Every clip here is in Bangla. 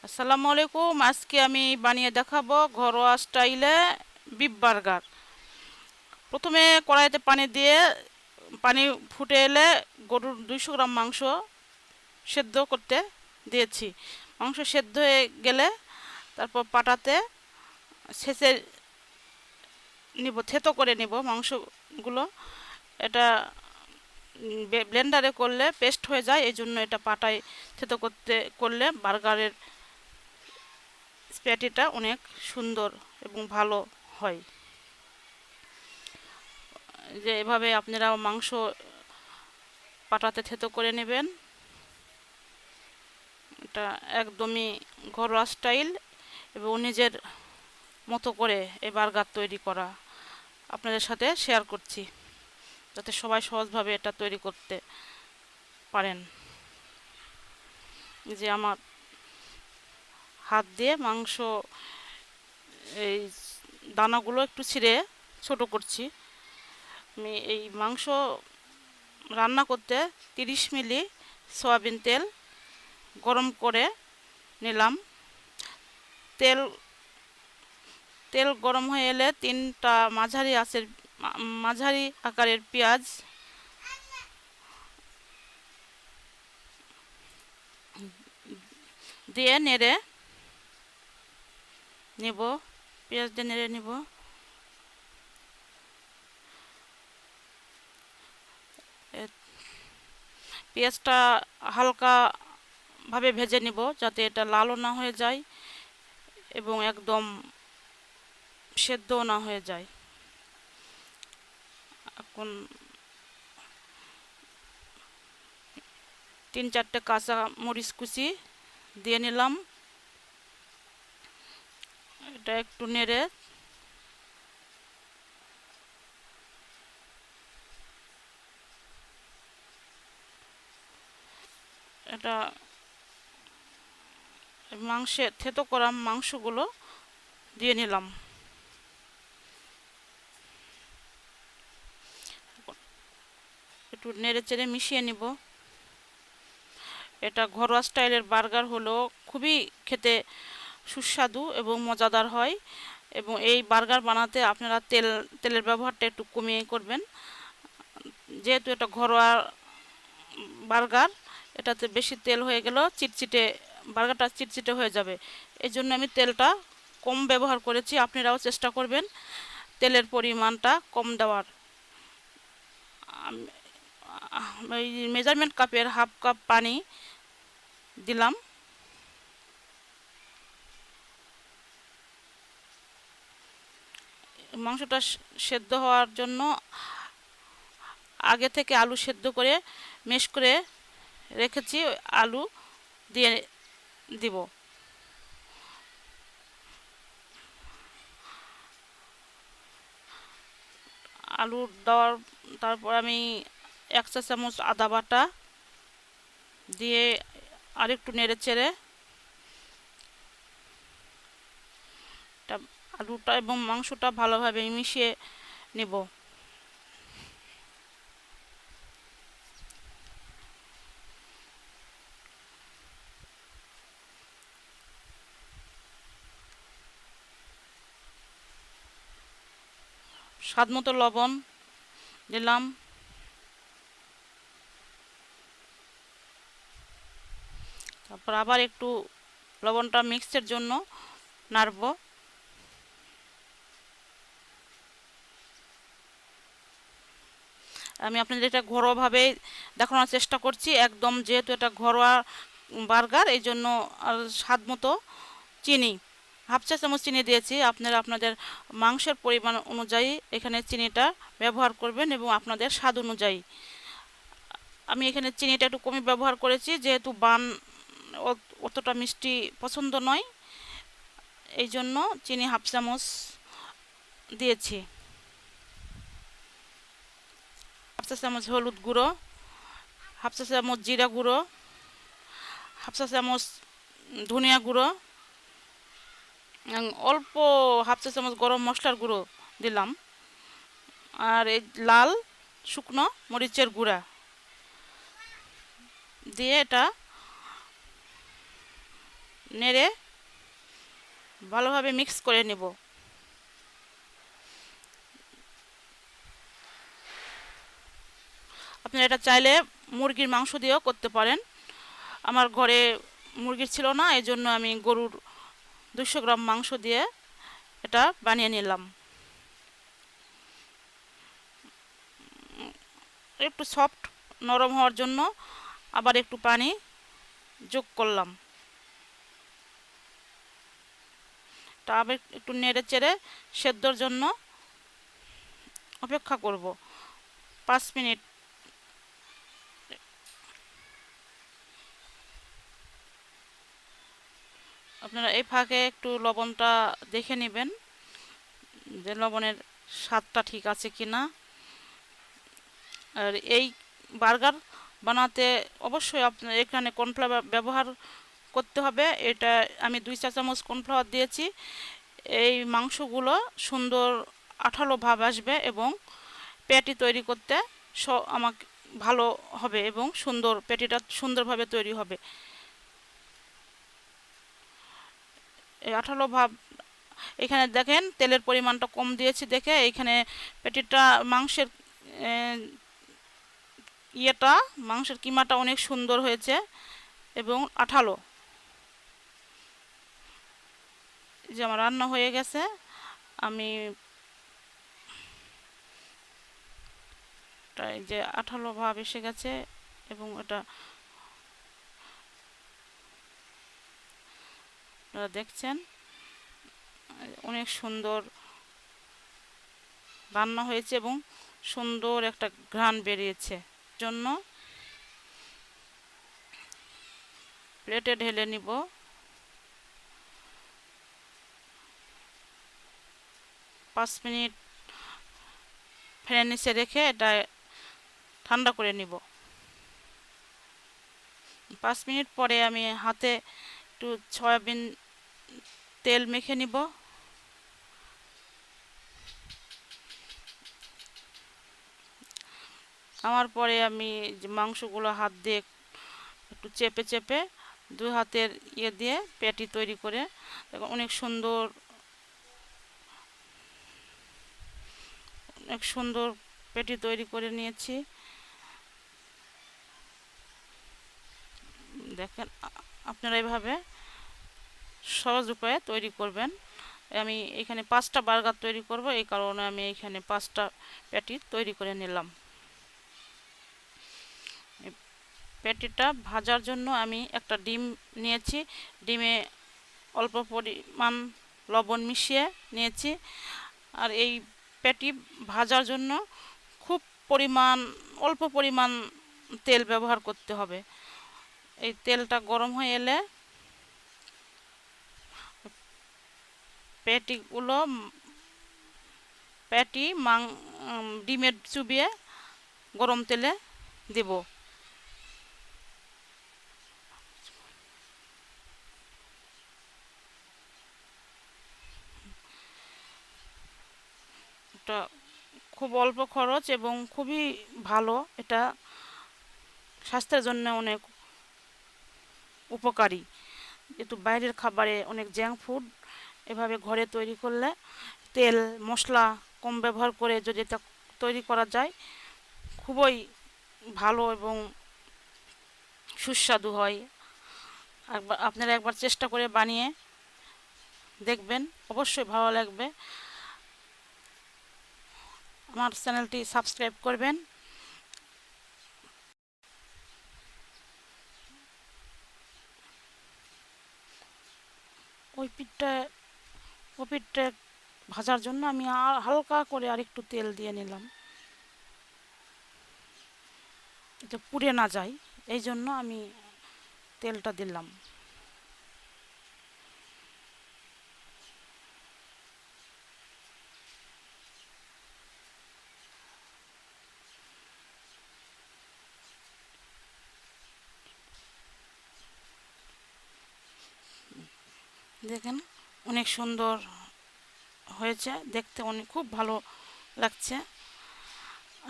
আসসালামু আলাইকুম। আজকে আমি বানিয়ে দেখাবো ঘরোয়া স্টাইলে বিফ বার্গার। প্রথমে কড়াইতে পানি দিয়ে পানি ফুটে এলে গরুর 200 গ্রাম মাংস সেদ্ধ করতে দিয়েছি। মাংস সেদ্ধ হয়ে গেলে তারপর পাটাতে ছেঁচে নিব, থেতো করে নিব মাংসগুলো। এটা ব্লেন্ডারে করলে পেস্ট হয়ে যায়, এই জন্য এটা পাটায় থেতো করলে বার্গারের স্প্যাটিটা অনেক সুন্দর এবং ভালো হয়। যে এভাবে আপনারা মাংস পাটাতে থেতো করে নেবেন। এটা একদমই ঘরোয়া স্টাইল এবং নিজের মতো করে এই বার্গার তৈরি করা আপনাদের সাথে শেয়ার করছি, যাতে সবাই সহজভাবে এটা তৈরি করতে পারেন। যে আমার হাত দিয়ে মাংস এই দানাগুলো একটু ছিঁড়ে ছোট করছি। আমি এই মাংস রান্না করতে 30 মিলি সয়াবিন তেল গরম করে নিলাম। তেল তেল গরম হয়ে এলে 3টা মাঝারি আকারের পেঁয়াজ দিয়ে নেড়ে নিব। পেঁয়াজ দিয়ে নেড়ে নিব। পেঁয়াজটা হালকা ভাবে ভেজে নিব, যাতে এটা লালও না হয়ে যায় এবং একদম সেদ্ধও না হয়ে যায়। এখন 3-4টে কাঁচা মরিচ কুচি দিয়ে নিলাম। এটা একটু নেড়ে এটা থেতো করা মাংসগুলো দিয়ে নিলাম। একটু নেড়ে চেড়ে মিশিয়ে নিব। এটা ঘরোয়া স্টাইলের বার্গার হলো খুবই খেতে সুস্বাদু এবং মজাদার হয়। এবং এই বার্গার বানাতে আপনারা তেলের ব্যবহারটা একটু কমিয়ে করবেন, যেহেতু এটা ঘরোয়া বার্গার। এটাতে বেশি তেল হয়ে গেলেও বার্গারটা চিটচিটে হয়ে যাবে। এই জন্য আমি তেলটা কম ব্যবহার করেছি। আপনারাও চেষ্টা করবেন তেলের পরিমাণটা কম দেওয়ার। এই মেজারমেন্ট কাপের হাফ কাপ পানি দিলাম। মাংসটা সেদ্ধ হওয়ার জন্য আগে থেকে আলু সেদ্ধ করে মেশ করে রেখেছি, আলু দিয়ে দিব। আলু দেওয়ার তারপর আমি 1 চা চামচ আদা বাটা দিয়ে আরেকটু নেড়ে চেড়ে আলুটা এবং মাংসটা ভালোভাবে মিশিয়ে নেব। স্বাদমতো লবণ দিলাম। তারপর আবার একটু লবণটা মিক্সের জন্য নাড়ব। আমি আপনাদের এটা ঘরোয়াভাবে দেখানোর চেষ্টা করছি, একদম যেহেতু এটা ঘরোয়া বার্গার, এই জন্য আর স্বাদ মতো চিনি 1/2 চা চামচ চিনি দিয়েছি। আপনারা আপনাদের মাংসের পরিমাণ অনুযায়ী এখানে চিনিটা ব্যবহার করবেন এবং আপনাদের স্বাদ অনুযায়ী। আমি এখানে চিনিটা একটু কমই ব্যবহার করেছি, যেহেতু অতটা মিষ্টি পছন্দ নয়, এই জন্য চিনি 1/2 চামচ দিয়েছি। 1/2 চা চামচ হলুদ গুঁড়ো, 1/2 চা চামচ জিরা গুঁড়ো, 1/2 চা চামচ ধনিয়া গুঁড়ো, অল্প 1/2 চা চামচ গরম মশলার গুঁড়ো দিলাম। আর এই লাল শুকনো মরিচের গুঁড়া দিয়ে এটা নেড়ে ভালোভাবে মিক্স করে নেব। আপনারা এটা চাইলে মুরগির মাংস দিয়েও করতে পারেন। আমার ঘরে মুরগির ছিল না, এই জন্য আমি গরুর 200 গ্রাম মাংস দিয়ে এটা বানিয়ে নিলাম। একটু সফট নরম হওয়ার জন্য আবার একটু পানি যোগ করলাম। তা আবার একটু নেড়ে চেড়ে সেদ্ধর জন্য অপেক্ষা করব 5 মিনিট। আপনারা এই ফাঁকে একটু লবণটা দেখে নেবেন যে লবণের স্বাদটা ঠিক আছে কি না। আর এই বার্গার বানাতে অবশ্যই আপনার এখানে কর্নফ্লাওয়ার ব্যবহার করতে হবে। এটা আমি 2 চা চামচ কর্নফ্লাওয়ার দিয়েছি। এই মাংসগুলো সুন্দর আঠালো ভাব আসবে এবং প্যাটি তৈরি করতে আমাকে ভালো হবে এবং সুন্দর প্যাটিটা সুন্দরভাবে তৈরি হবে। এই আঠালো ভাব এখানে দেখেন তেলের পরিমাণটা কম দিয়েছি দেখে এইখানে প্যাটিটা মাংসের মাংসের কিমাটা অনেক সুন্দর হয়েছে এবং আঠালো। যে আমার রান্না হয়ে গেছে, আমি যে আঠালো ভাব এসে গেছে এবং এটা দেখছেন অনেক সুন্দর রান্না হয়েছে এবং সুন্দর একটা ঘ্রাণ বেরিয়েছে। জন্য প্লেটে ঢেলে নিব। 5 মিনিট ফ্যানের নিচে রেখে এটা ঠান্ডা করে নিব। 5 মিনিট পরে আমি হাতে একটু সয়াবিন তেল মেখে নিব। আমার পরে আমি যে মাংসগুলো হাত দিয়ে একটু চেপে চেপে 2 হাতের দিয়ে প্যাটি তৈরি করে অনেক সুন্দর প্যাটি তৈরি করে নিয়েছি। দেখেন আপনারা এইভাবে সহজ উপায়ে তৈরি করবেন। আমি এখানে 5টা বার্গার তৈরি করব, এই কারণে আমি এখানে 5টা প্যাটি তৈরি করে নিলাম। প্যাটিটা ভাজার জন্য আমি একটা ডিম নিয়েছি। ডিমে অল্প পরিমাণ লবণ মিশিয়ে নিয়েছি। আর এই প্যাটি ভাজার জন্য খুব অল্প পরিমাণ তেল ব্যবহার করতে হবে। এই তেলটা গরম হয়ে এলে ডিমের চুবিয়ে গরম তেলে দেব। এটা খুব অল্প খরচ এবং খুবই ভালো। এটা স্বাস্থ্যের জন্য অনেক উপকারী। যেহেতু বাইরের খাবারে অনেক জাঙ্ক ফুড, এভাবে ঘরে তৈরি করলে তেল মশলা কম ব্যবহার করে যদি এটা তৈরি করা যায় খুবই ভালো এবং সুস্বাদু হয়। আপনারা একবার চেষ্টা করে বানিয়ে দেখবেন, অবশ্যই ভালো লাগবে। আমার চ্যানেলটি সাবস্ক্রাইব করবেন। ওই পিঠটা ভাজার জন্য আমি হালকা করে আরেকটু তেল দিয়ে নিলাম, এটা পুড়ে না যায়, এই জন্য আমি তেলটা দিলাম। দেখেন অনেক সুন্দর হয়েছে দেখতে, খুব ভালো লাগছে।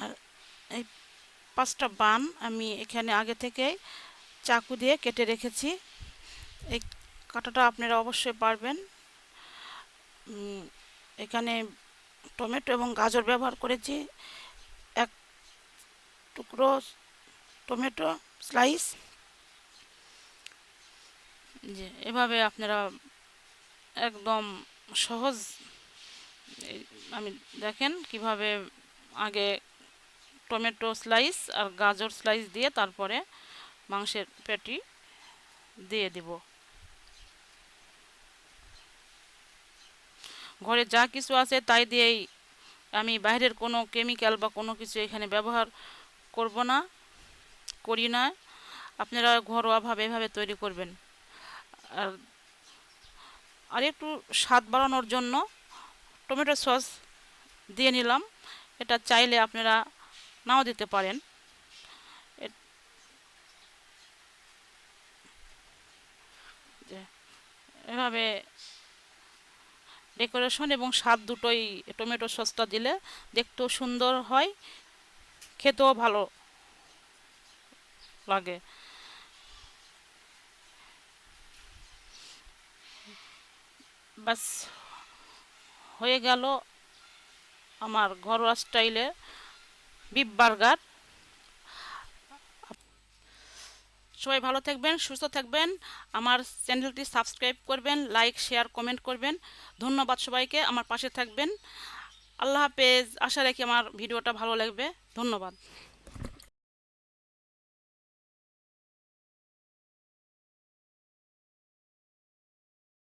আর এই 5টা বান আমি এখানে আগে থেকে চাকু দিয়ে কেটে রেখেছি। এই কাটাটা আপনারা অবশ্যই পারবেন। এখানে টমেটো এবং গাজর ব্যবহার করেছি, এক টুকরো টমেটো স্লাইস। যে এভাবে আপনারা একদম সহজ, আমি দেখেন কিভাবে আগে টমেটো স্লাইস আর গাজর স্লাইস দিয়ে তারপরে মাংসের প্যাটি দিয়ে দিব। ঘরে যা কিছু আছে তাই দিয়েই, আমি বাইরের কোনো কেমিক্যাল বা কোনো কিছু এখানে ব্যবহার করব না, করি না। আপনারা ঘরোয়াভাবে এভাবে তৈরি করবেন। আর আর একটু স্বাদ বাড়ানোর জন্য টমেটো সস দিয়ে নিলাম। এটা চাইলে আপনারা নাও দিতে পারেন। এভাবে ডেকোরেশন এবং স্বাদ দুটোই টমেটো সসটা দিলে দেখতেও সুন্দর হয়, খেতেও ভালো লাগে। বাস, হয়ে গেল আমার ঘরোয়া স্টাইলে বিফ বার্গার। সবাই ভালো থাকবেন, সুস্থ থাকবেন। আমার চ্যানেলটি সাবস্ক্রাইব করবেন, লাইক শেয়ার কমেন্ট করবেন। ধন্যবাদ সবাইকে, আমার পাশে থাকবেন। আল্লাহ হাফেজ। আশা রাখি আমার ভিডিওটা ভালো লাগবে। ধন্যবাদ।